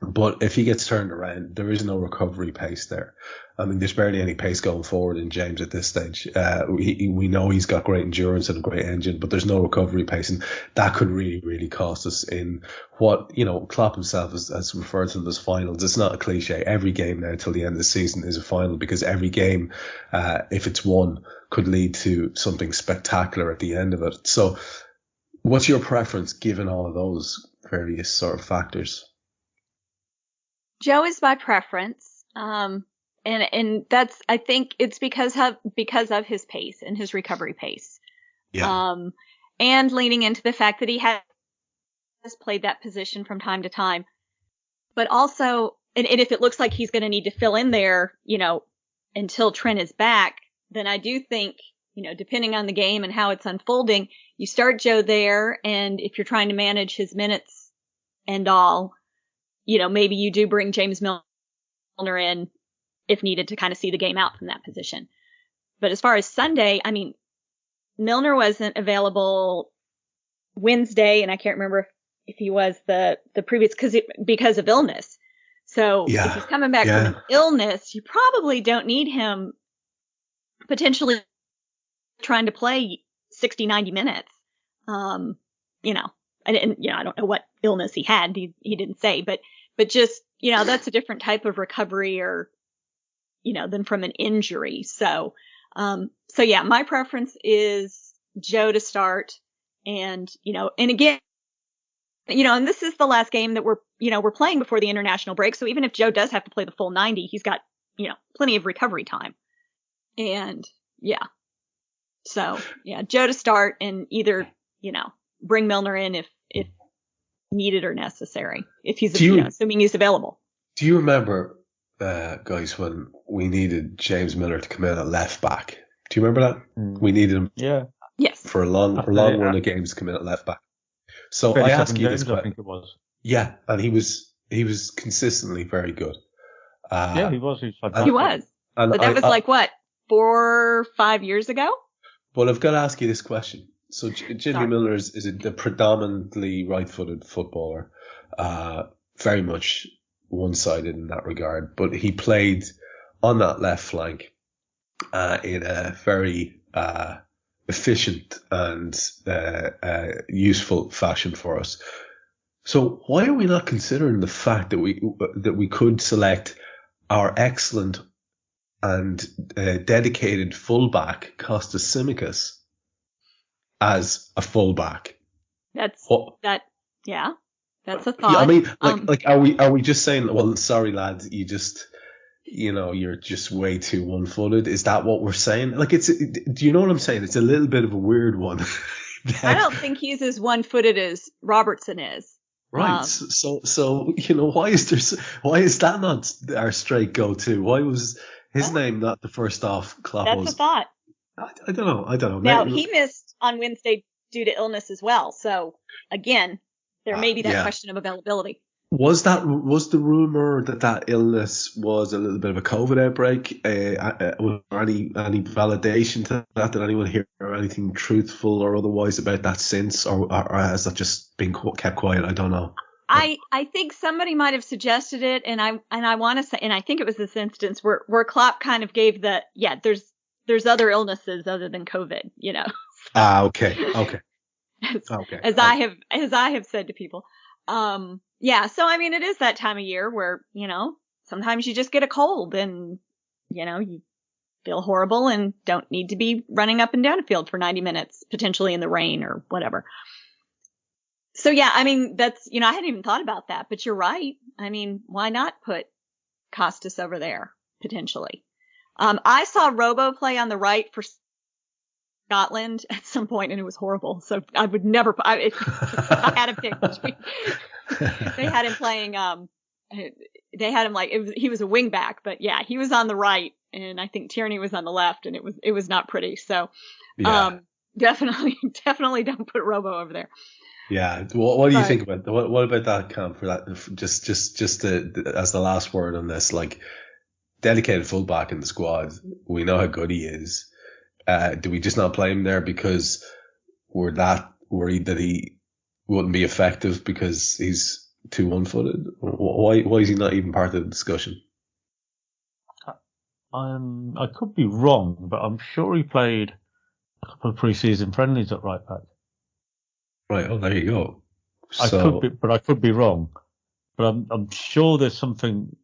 But if he gets turned around, there is no recovery pace there. I mean, there's barely any pace going forward in James at this stage. We know he's got great endurance and a great engine, but there's no recovery pace. And that could really, really cost us in what, Klopp himself has referred to them as finals. It's not a cliche. Every game now till the end of the season is a final, because every game, if it's won, could lead to something spectacular at the end of it. So what's your preference given all of those various sort of factors? Joe is my preference. And that's, I think it's because of his pace and his recovery pace. Yeah. And leaning into the fact that he has played that position from time to time, but also, and if it looks like he's going to need to fill in there, until Trent is back, then I do think, depending on the game and how it's unfolding, you start Joe there. And if you're trying to manage his minutes and all, maybe you do bring James Milner in if needed to kind of see the game out from that position. But as far as Sunday, I mean, Milner wasn't available Wednesday, and I can't remember if he was the previous because of illness. So if he's coming back from an illness, you probably don't need him potentially trying to play 60, 90 minutes. I don't know what illness he had. He didn't say, but just, that's a different type of recovery or, than from an injury. So yeah, my preference is Joe to start. And, and again, and this is the last game that we're playing before the international break. So even if Joe does have to play the full 90, he's got, plenty of recovery time. And yeah. So yeah, Joe to start and either, bring Milner in if needed or necessary, if he's, assuming he's available. Do you remember, guys, when we needed James Milner to come in at left back? Do you remember that? We needed him. Yeah. Yes. For a long run of games to come in at left back. So I ask you this question. I think it was. Yeah, and he was consistently very good. He was. He was. But that was like what, 4 or 5 years ago? Well, I've got to ask you this question. So Jimmy Milner is a predominantly right-footed footballer, very much one-sided in that regard. But he played on that left flank in a very efficient and useful fashion for us. So why are we not considering the fact that we could select our excellent and dedicated fullback Kostas Tsimikas as a fullback? That's a thought. Yeah, I mean, are we just saying, well, sorry lads, you just you're just way too one-footed. Is that what we're saying? Like, do you know what I'm saying? It's a little bit of a weird one. I don't think he's as one-footed as Robertson is. Right. So why is that not our straight go-to? Why was his name not the first off? Klopp That's a thought. I don't know. Now, he missed on Wednesday due to illness as well. So again, there may be that question of availability. Was the rumor that illness was a little bit of a COVID outbreak? Was there any validation to that? Did anyone hear anything truthful or otherwise about that since, or has that just been kept quiet? I don't know. I think somebody might have suggested it, and I want to say, and I think it was this instance where Klopp kind of gave there's other illnesses other than COVID, Okay. As I have said to people. So I mean, it is that time of year where, sometimes you just get a cold and, you feel horrible and don't need to be running up and down a field for 90 minutes, potentially in the rain or whatever. So yeah, I mean, that's, I hadn't even thought about that, but you're right. I mean, why not put Costas over there potentially? I saw Robo play on the right for Scotland at some point, and it was horrible. So I would never. I had to pick between. They had him playing. They had him he was a wing back, but yeah, he was on the right, and I think Tierney was on the left, and it was not pretty. So, definitely don't put Robo over there. Yeah. What do you think about what about that, Kam? For that, just as the last word on this, like, dedicated fullback in the squad, we know how good he is. Do we just not play him there because we're that worried that he wouldn't be effective because he's too one-footed? Why is he not even part of the discussion? I could be wrong, but I'm sure he played a couple of pre-season friendlies at right back. Right. Oh, there you go. I could be wrong. But I'm sure there's something,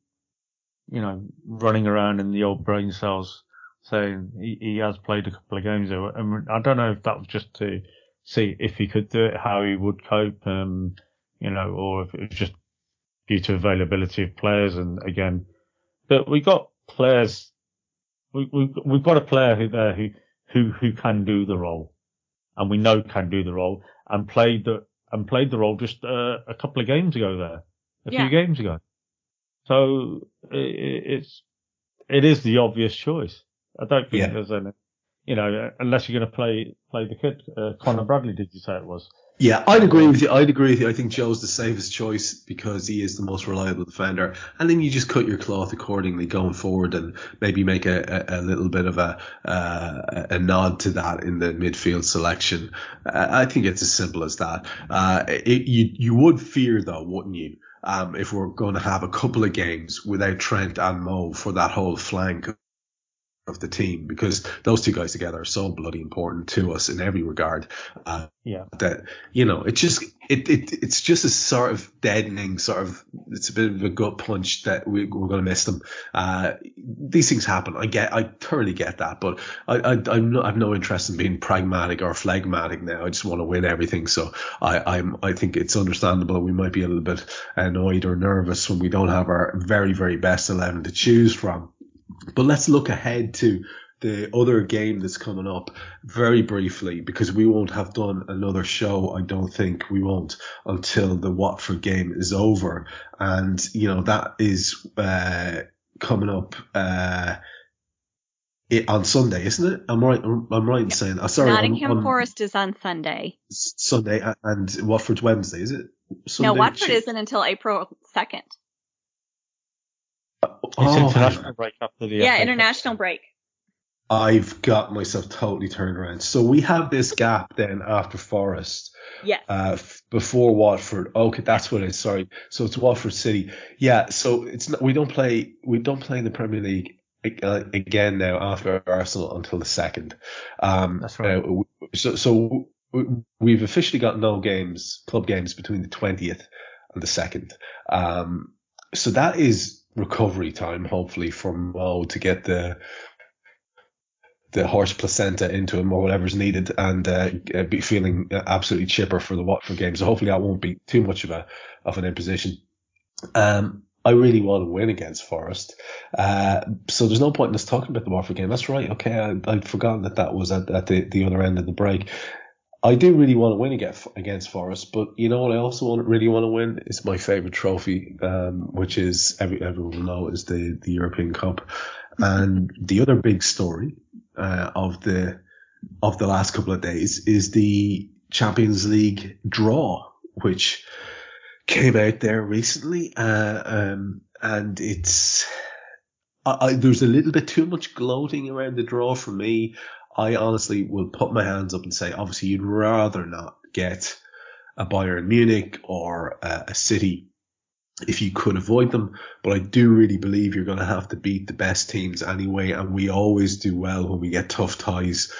running around in the old brain cells saying he has played a couple of games. And I don't know if that was just to see if he could do it, how he would cope, or if it was just due to availability of players. And again, but we got players. We've got a player who can do the role, and we know can do the role, and played the role just a couple of games ago few games ago. So it is the obvious choice. I don't think there's any, unless you're going to play the kid, Conor Bradley, did you say it was? Yeah, I'd agree with you. I think Joe's the safest choice because he is the most reliable defender. And then you just cut your cloth accordingly going forward and maybe make a little bit of a nod to that in the midfield selection. I think it's as simple as that. You would fear though, wouldn't you? If we're going to have a couple of games without Trent and Mo for that whole flank of the team, because those two guys together are so bloody important to us in every regard. That it's just a sort of deadening it's a bit of a gut punch that we're going to miss them. These things happen. I thoroughly get that, but I've no interest in being pragmatic or phlegmatic now. I just want to win everything. So I think it's understandable. We might be a little bit annoyed or nervous when we don't have our very, very best 11 to choose from. But let's look ahead to the other game that's coming up very briefly, because we won't have done another show. I don't think we won't until the Watford game is over. And, that is coming up on Sunday, isn't it? I'm right in saying. Nottingham Forest is on Sunday. Sunday, and Watford's Wednesday, is it? Sunday, no, Watford isn't until April 2nd. It's international break after the international break. I've got myself totally turned around. So we have this gap then after Forest. Yes. Before Watford. Okay, that's what it is. Sorry. So it's Watford City. Yeah. So it's not, we don't play in the Premier League again now after Arsenal until the 2nd. That's right. So we've officially got no club games between the 20th and the 2nd. So that is recovery time, hopefully, for Mo to get the horse placenta into him or whatever's needed, and be feeling absolutely chipper for the Watford game. So hopefully that won't be too much of an imposition. I really want to win against Forest. So there's no point in us talking about the Watford game. That's right. Okay, I'd forgotten that was at the other end of the break. I do really want to win against Forest, but you know what I also really want to win is my favourite trophy, which is, everyone will know, is the European Cup. And the other big story of the last couple of days is the Champions League draw, which came out there recently, and it's there's a little bit too much gloating around the draw for me. I honestly will put my hands up and say, obviously, you'd rather not get a Bayern Munich or a City if you could avoid them. But I do really believe you're going to have to beat the best teams anyway. And we always do well when we get tough ties.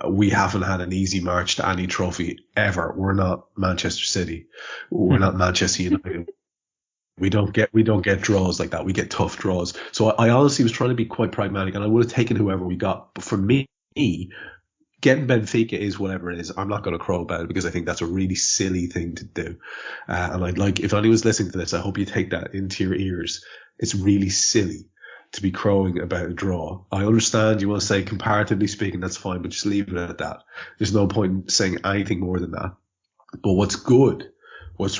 We haven't had an easy march to any trophy ever. We're not Manchester City. We're not Manchester United. We don't get draws like that. We get tough draws. So I honestly was trying to be quite pragmatic, and I would have taken whoever we got. But for me, getting Benfica is whatever it is. I'm not going to crow about it because I think that's a really silly thing to do. And I'd like, if anyone's listening to this, I hope you take that into your ears. It's really silly to be crowing about a draw. I understand you want to say, comparatively speaking, that's fine, but just leave it at that. There's no point in saying anything more than that. But what's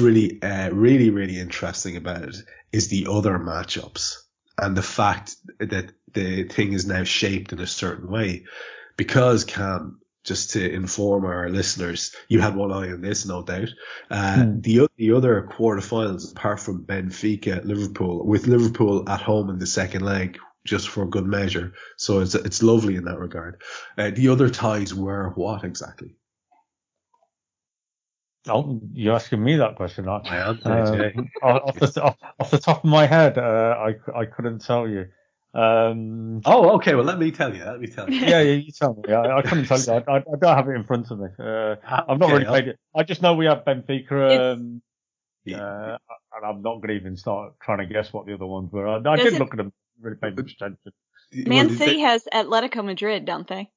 really, really interesting about it is the other matchups and the fact that the thing is now shaped in a certain way. Because, Kam, just to inform our listeners, you had one eye on this, no doubt. The other quarterfinals, apart from Benfica, Liverpool, with Liverpool at home in the second leg, just for good measure. So it's lovely in that regard. The other ties were what exactly? Oh, you're asking me that question. I am. Yeah. Off the top of my head, I couldn't tell you. Okay. Well, let me tell you. Yeah, you tell me. I couldn't tell you. I don't have it in front of me. I've not really played it. I just know we have Benfica, and I'm not going to even start trying to guess what the other ones were. I did look at them. Really paid much attention. Man City has Atletico Madrid, don't they?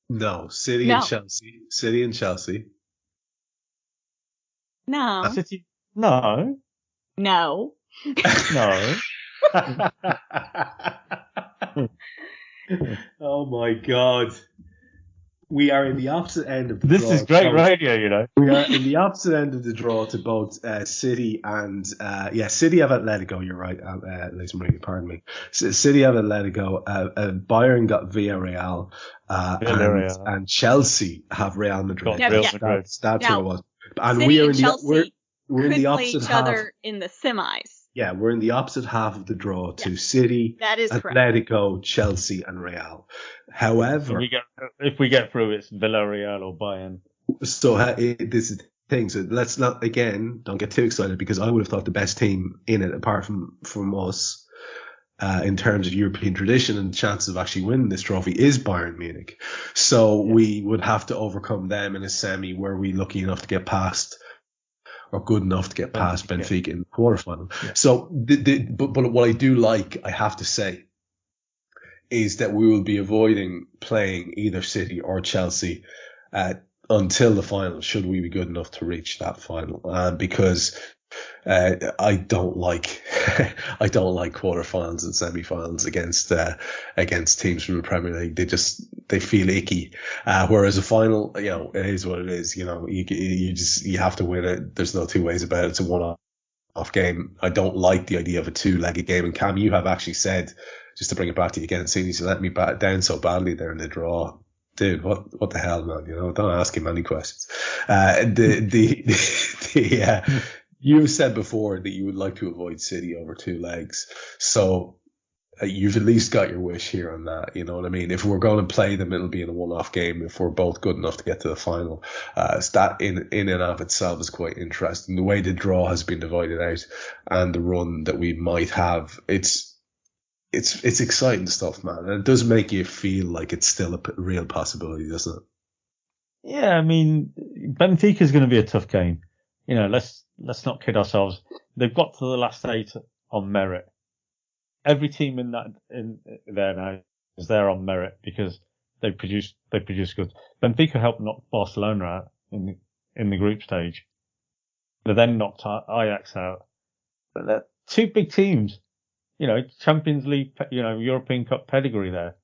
No, City and Chelsea. City and Chelsea. No. City? No. No. No. Oh my God. We are in the opposite end of the draw. This is great radio, you know. We are in the opposite end of the draw to both City and City have Atletico. You're right, ladies and gentlemen. Pardon me. City have Atletico. Bayern got Villarreal, and Chelsea have Real Madrid. That's what it was. And City we are and Chelsea we're in the opposite play each half. other in the semis. Yeah, we're in the opposite half of the draw to City, that is Atletico, correct. Chelsea, and Real. However, if we get through, it's Villarreal or Bayern. So this is the thing. So let's not, again, don't get too excited, because I would have thought the best team in it, apart from us, in terms of European tradition and chances of actually winning this trophy, is Bayern Munich. So we would have to overcome them in a semi. Were we lucky enough to get past, or good enough to get past Benfica in the quarterfinal? Yeah. So, but what I do like, I have to say, is that we will be avoiding playing either City or Chelsea until the final, should we be good enough to reach that final. Because I don't like quarterfinals and semi-finals against teams from the Premier League. They feel icky. Whereas a final, it is what it is. You have to win it. There's no two ways about it. It's a one-off game. I don't like the idea of a two-legged game. And Kam, you have actually said, just to bring it back to you again, seeing you let me down so badly there in the draw. Dude, what the hell, man? Don't ask him any questions. You said before that you would like to avoid City over two legs. So you've at least got your wish here on that. You know what I mean? If we're going to play them, it'll be in a one-off game if we're both good enough to get to the final. So that in and of itself is quite interesting. The way the draw has been divided out and the run that we might have, it's exciting stuff, man. And it does make you feel like it's still a real possibility, doesn't it? Yeah, I mean, Benfica's going to be a tough game. Let's not kid ourselves. They've got to the last 8 on merit. Every team in there now is there on merit because they produce goods. Benfica helped knock Barcelona out in the group stage. They then knocked Ajax out, But they're two big teams, Champions League, European Cup pedigree there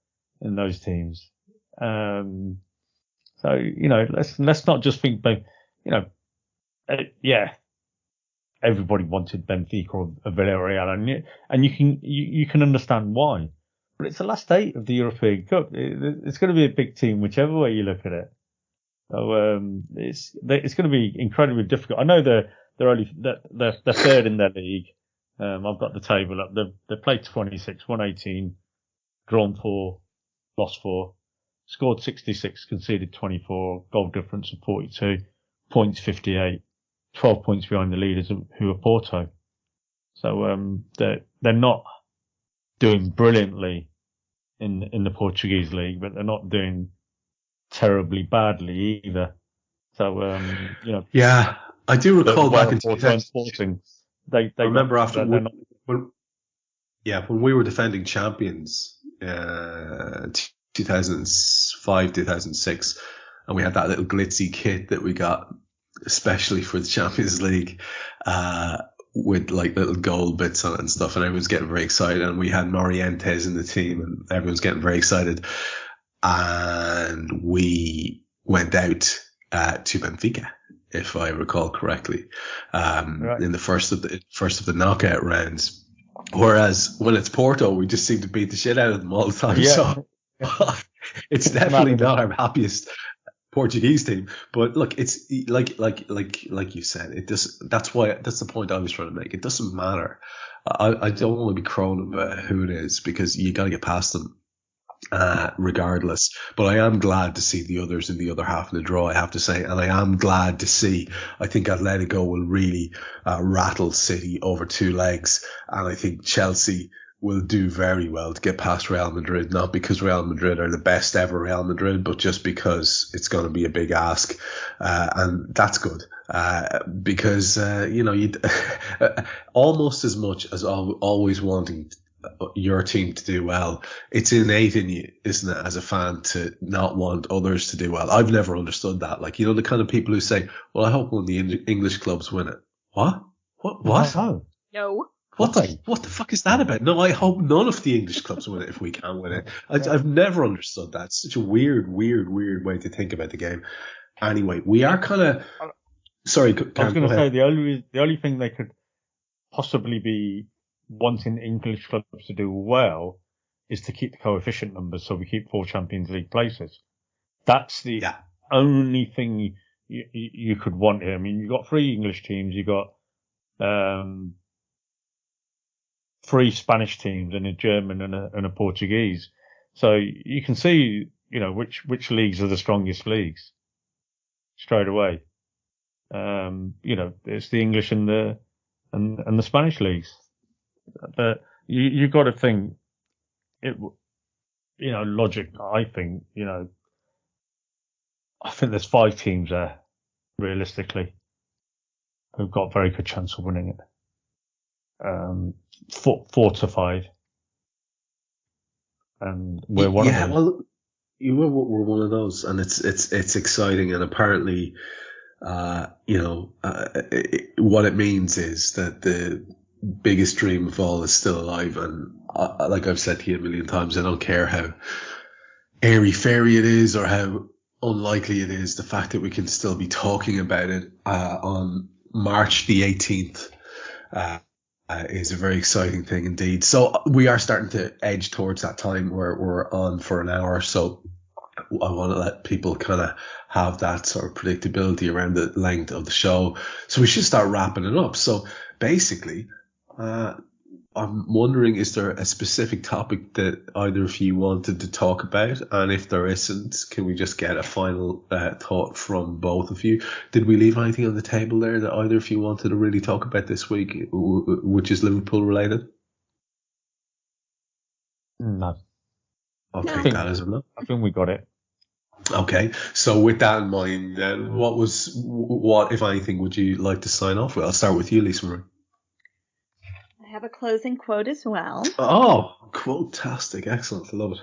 in those teams. So, let's not just think, everybody wanted Benfica or Villarreal, and you can understand why. But it's the last 8 of the European Cup. It's going to be a big team, whichever way you look at it. So it's going to be incredibly difficult. I know they're third in their league. I've got the table up. They played 26, won 18, drawn 4, lost 4, scored 66, conceded 24, goal difference of 42, points 58, 12 points behind the leaders who are Porto. So they're not doing brilliantly in the Portuguese league, but they're not doing terribly badly either. So yeah, I do recall back in 2014. I remember after when we were defending champions, 2005, 2006, and we had that little glitzy kit that we got especially for the Champions League, with like little gold bits on it and stuff, and everyone's getting very excited. And we had Morientes in the team, and everyone's getting very excited. And we went out to Benfica, if I recall correctly, in the first of the knockout rounds. Whereas when it's Porto, we just seem to beat the shit out of them all the time. Yeah. So it's definitely not our happiest Portuguese team. But look, it's like you said, that's the point I was trying to make. It doesn't matter. I don't want to be crowing about who it is, because you got to get past them. Regardless, but I am glad to see the others in the other half of the draw, I have to say, and I am glad to see, I think Atletico will really rattle City over 2 legs, and I think Chelsea will do very well to get past Real Madrid, not because Real Madrid are the best ever Real Madrid, but just because it's going to be a big ask, and that's good, because you almost as much as always wanting your team to do well, it's innate in you, isn't it, as a fan, to not want others to do well. I've never understood that. Like, the kind of people who say, well, I hope one of the English clubs win it. What? No. What the fuck is that about? No, I hope none of the English clubs win it if we can't win it. I've never understood that. It's such a weird way to think about the game. Anyway, we are kind of... Sorry, Kam, I was going to say, the only thing they could possibly be wanting English clubs to do well is to keep the coefficient numbers, so we keep 4 Champions League places. That's the only thing you could want here. I mean, you've got 3 English teams, you've got 3 Spanish teams, and a German and a Portuguese. So you can see, which leagues are the strongest leagues straight away. It's the English and the Spanish leagues. But you got to think it, logic. I think, I think there's 5 teams there, realistically, who've got a very good chance of winning it. 4 to 5, and we're one of them. Yeah, well, we're one of those, and it's exciting, and apparently, what it means is that the biggest dream of all is still alive, and like I've said to you a million times, I don't care how airy-fairy it is or how unlikely it is, the fact that we can still be talking about it on March the 18th is a very exciting thing indeed. So we are starting to edge towards that time where we're on for an hour, so I want to let people kind of have that sort of predictability around the length of the show. So we should start wrapping it up. So basically, I'm wondering, is there a specific topic that either of you wanted to talk about? And if there isn't, can we just get a final thought from both of you? Did we leave anything on the table there that either of you wanted to really talk about this week, which is Liverpool related? No. Okay, that is enough. I think we got it. Okay, so with that in mind, then, what, if anything, would you like to sign off with? I'll start with you, Lisa Marie. I have a closing quote as well. Oh, quote-tastic. Excellent. I love it.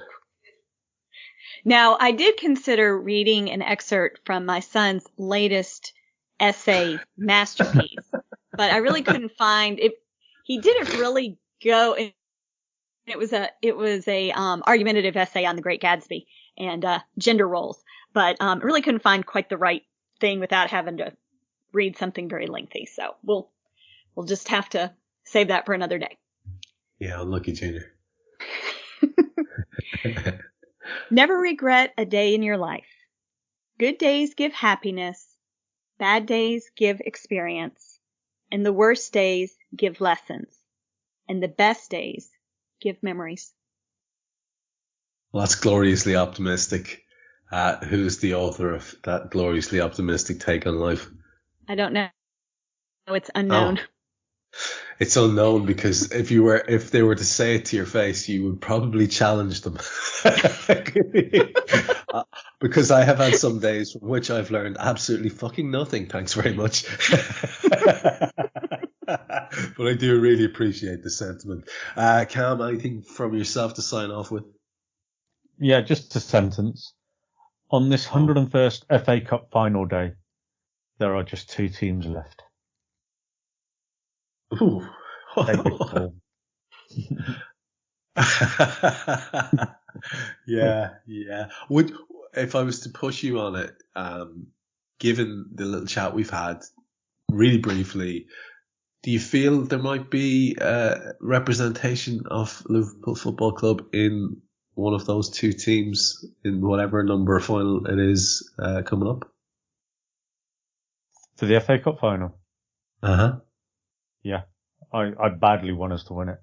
Now, I did consider reading an excerpt from my son's latest essay masterpiece, but I really couldn't find it. he didn't really go. It was a argumentative essay on The Great Gatsby and gender roles, but really couldn't find quite the right thing without having to read something very lengthy. So we'll just have to save that for another day. Yeah, unlucky Junior. Never regret a day in your life. Good days give happiness. Bad days give experience. And the worst days give lessons. And the best days give memories. Well, that's gloriously optimistic. Who's the author of that gloriously optimistic take on life? I don't know. It's unknown. Oh. It's unknown because if they were to say it to your face, you would probably challenge them. Because I have had some days from which I've learned absolutely fucking nothing. Thanks very much. But I do really appreciate the sentiment. Kam, anything from yourself to sign off with? Yeah, just a sentence. On this 101st FA Cup final day, there are just 2 teams left. Ooh. Yeah. If I was to push you on it, given the little chat we've had, really briefly, do you feel there might be representation of Liverpool Football Club in one of those 2 teams in whatever number final it is coming up? To the FA Cup final? Uh-huh. Yeah. I badly want us to win it.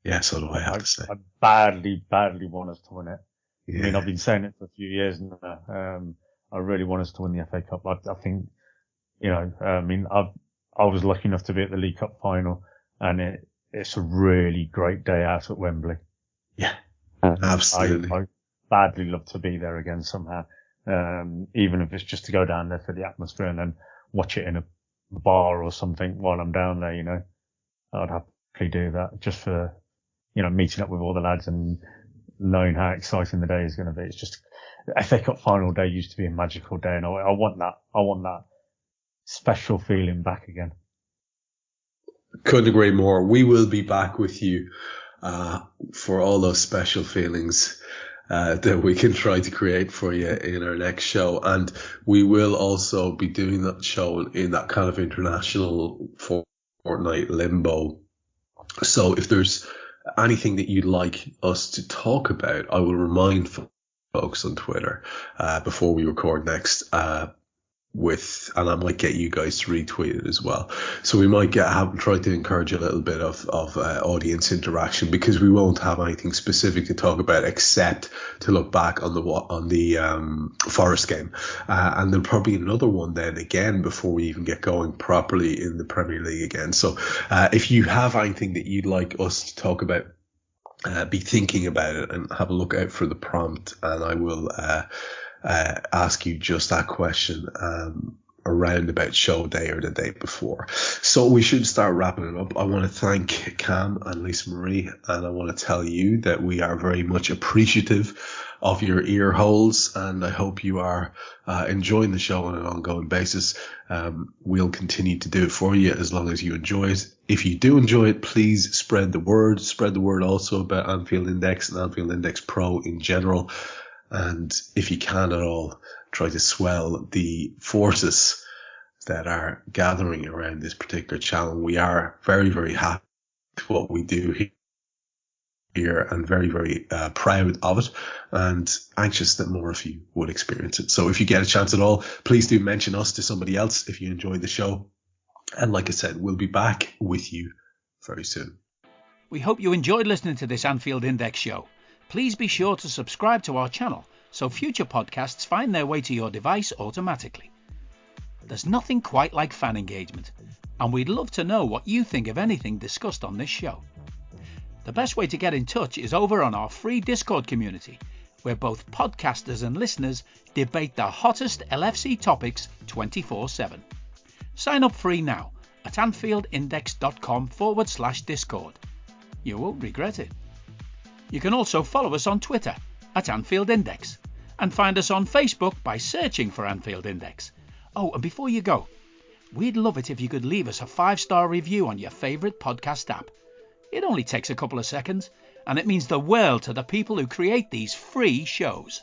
Yeah, so do I have to say. I badly want us to win it. Yeah. I mean, I've been saying it for a few years now. I really want us to win the FA Cup. I think, I was lucky enough to be at the League Cup final, and it's a really great day out at Wembley. Yeah, absolutely. I badly love to be there again somehow. Even if it's just to go down there for the atmosphere and then watch it in a bar or something while I'm down there, I'd happily do that just for, meeting up with all the lads and knowing how exciting the day is going to be. It's just, the FA Cup final day used to be a magical day, and I want that special feeling back again. Couldn't agree more. We will be back with you for all those special feelings that we can try to create for you in our next show. And we will also be doing that show in that kind of international fortnight limbo. So if there's anything that you'd like us to talk about, I will remind folks on Twitter before we record next and I might get you guys to retweet it as well. So we might try to encourage a little bit of audience interaction, because we won't have anything specific to talk about except to look back on the Forest game, and then probably another one then again before we even get going properly in the Premier League again. So if you have anything that you'd like us to talk about, be thinking about it and have a look out for the prompt, and I will ask you just that question around about show day or the day before. So we should start wrapping it up. I want to thank Kam and Lisa Marie, and I want to tell you that we are very much appreciative of your ear holes, and I hope you are enjoying the show on an ongoing basis. We'll continue to do it for you as long as you enjoy it. If you do enjoy it, please spread the word. Spread the word also about Anfield Index and Anfield Index Pro in general. And if you can at all, try to swell the forces that are gathering around this particular channel. We are very, very happy with what we do here and very, very proud of it, and anxious that more of you would experience it. So if you get a chance at all, please do mention us to somebody else if you enjoyed the show. And like I said, we'll be back with you very soon. We hope you enjoyed listening to this Anfield Index show. Please be sure to subscribe to our channel so future podcasts find their way to your device automatically. There's nothing quite like fan engagement, and we'd love to know what you think of anything discussed on this show. The best way to get in touch is over on our free Discord community, where both podcasters and listeners debate the hottest LFC topics 24/7. Sign up free now at AnfieldIndex.com/Discord. You won't regret it. You can also follow us on Twitter at Anfield Index, and find us on Facebook by searching for Anfield Index. Oh, and before you go, We'd love it if you could leave us a 5-star review on your favourite podcast app. It only takes a couple of seconds, and it means the world to the people who create these free shows.